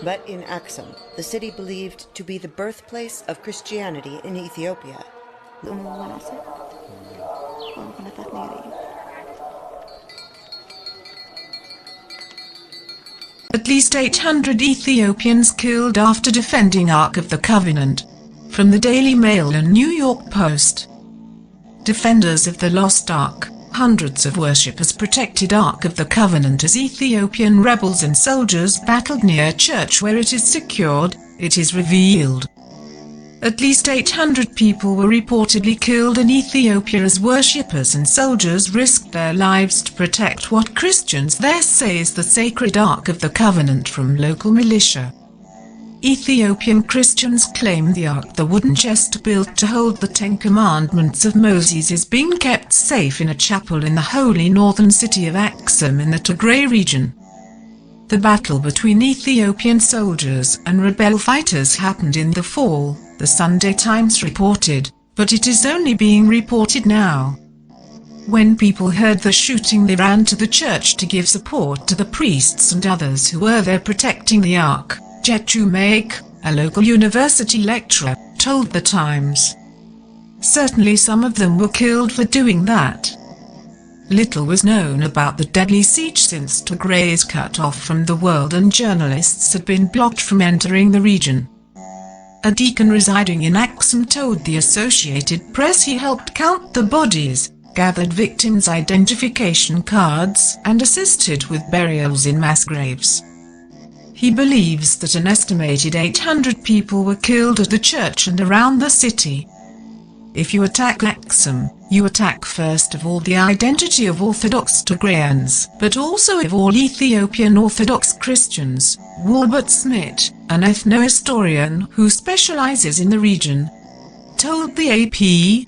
but in Aksum, the city believed to be the birthplace of Christianity in Ethiopia. At least 800 Ethiopians killed after defending Ark of the Covenant. From the Daily Mail and New York Post. Defenders of the Lost Ark. Hundreds of worshippers protected Ark of the Covenant as Ethiopian rebels and soldiers battled near a church where it is secured, it is revealed. At least 800 people were reportedly killed in Ethiopia as worshippers and soldiers risked their lives to protect what Christians there say is the sacred Ark of the Covenant from local militia. Ethiopian Christians claim the Ark, the wooden chest built to hold the Ten Commandments of Moses, is being kept safe in a chapel in the holy northern city of Aksum in the Tigray region. The battle between Ethiopian soldiers and rebel fighters happened in the fall, the Sunday Times reported, but it is only being reported now. When people heard the shooting, they ran to the church to give support to the priests and others who were there protecting the Ark. Jetu Maik, a local university lecturer, told the Times. Certainly some of them were killed for doing that. Little was known about the deadly siege since Tigray is cut off from the world and journalists had been blocked from entering the region. A deacon residing in Aksum told the Associated Press he helped count the bodies, gathered victims' identification cards, and assisted with burials in mass graves. He believes that an estimated 800 people were killed at the church and around the city. If you attack Aksum, you attack first of all the identity of Orthodox Tigrayans, but also of all Ethiopian Orthodox Christians. Walbert Smith, an ethno-historian who specializes in the region, told the AP.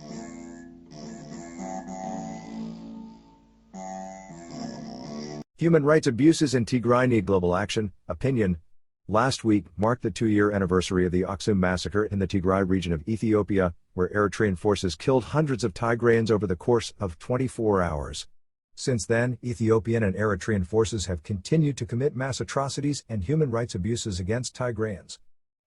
Human rights abuses in Tigray need global action. Opinion. Last week marked the 2-year anniversary of the Aksum massacre in the Tigray region of Ethiopia, where Eritrean forces killed hundreds of Tigrayans over the course of 24 hours. Since then, Ethiopian and Eritrean forces have continued to commit mass atrocities and human rights abuses against Tigrayans.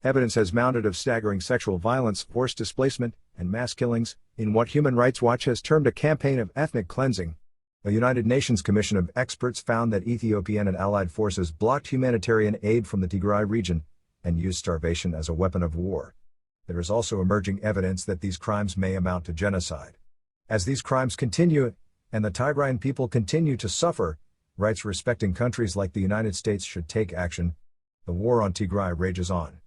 Evidence has mounted of staggering sexual violence, forced displacement, and mass killings, in what Human Rights Watch has termed a campaign of ethnic cleansing. A United Nations commission of experts found that Ethiopian and allied forces blocked humanitarian aid from the Tigray region and used starvation as a weapon of war. There is also emerging evidence that these crimes may amount to genocide. As these crimes continue, and the Tigrayan people continue to suffer, rights-respecting countries like the United States should take action. The war on Tigray rages on.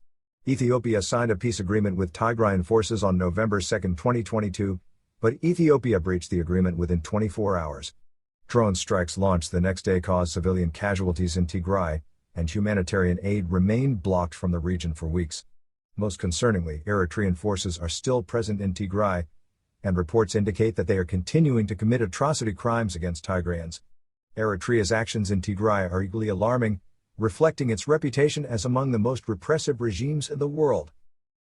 Ethiopia signed a peace agreement with Tigrayan forces on November 2, 2022, but Ethiopia breached the agreement within 24 hours. Drone strikes launched the next day caused civilian casualties in Tigray, and humanitarian aid remained blocked from the region for weeks. Most concerningly, Eritrean forces are still present in Tigray, and reports indicate that they are continuing to commit atrocity crimes against Tigrayans. Eritrea's actions in Tigray are equally alarming, reflecting its reputation as among the most repressive regimes in the world.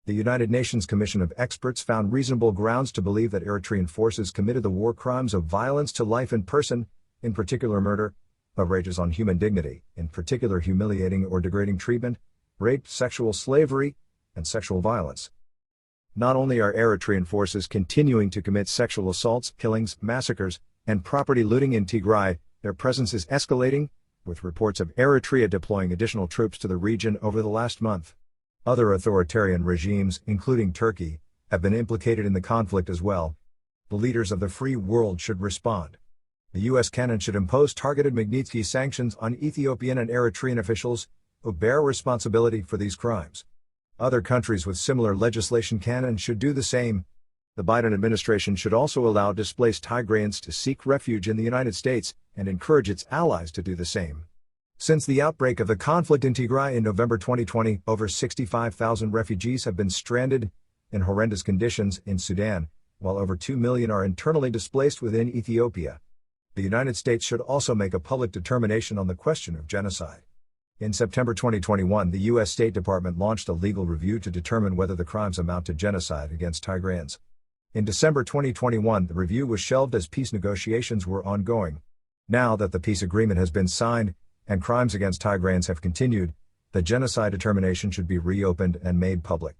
The United Nations Commission of Experts found reasonable grounds to believe that Eritrean forces committed the war crimes of violence to life and person, in particular murder, outrages on human dignity, in particular humiliating or degrading treatment, rape, sexual slavery, and sexual violence. Not only are Eritrean forces continuing to commit sexual assaults, killings, massacres, and property looting in Tigray, their presence is escalating, with reports of Eritrea deploying additional troops to the region over the last month. Other authoritarian regimes, including Turkey, have been implicated in the conflict as well. The leaders of the free world should respond. The U.S. canon should impose targeted Magnitsky sanctions on Ethiopian and Eritrean officials who bear responsibility for these crimes. Other countries with similar legislation canon should do the same. The Biden administration should also allow displaced Tigrayans to seek refuge in the United States and encourage its allies to do the same. Since the outbreak of the conflict in Tigray in November 2020, over 65,000 refugees have been stranded in horrendous conditions in Sudan, while over 2 million are internally displaced within Ethiopia. The United States should also make a public determination on the question of genocide. In September 2021, the U.S. State Department launched a legal review to determine whether the crimes amount to genocide against Tigrayans. In December 2021, the review was shelved as peace negotiations were ongoing. Now that the peace agreement has been signed, and crimes against Tigrayans have continued, the genocide determination should be reopened and made public.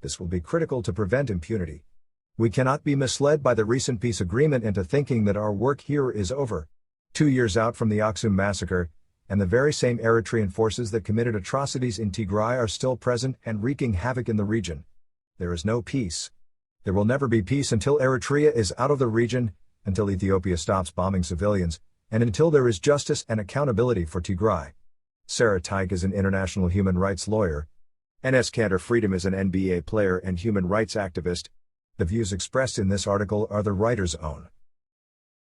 This will be critical to prevent impunity. We cannot be misled by the recent peace agreement into thinking that our work here is over. 2 years out from the Aksum massacre, and the very same Eritrean forces that committed atrocities in Tigray are still present and wreaking havoc in the region. There is no peace. There will never be peace until Eritrea is out of the region, until Ethiopia stops bombing civilians, and until there is justice and accountability for Tigray. Sarah Teig is an international human rights lawyer. Enes Kanter Freedom is an NBA player and human rights activist. The views expressed in this article are the writer's own.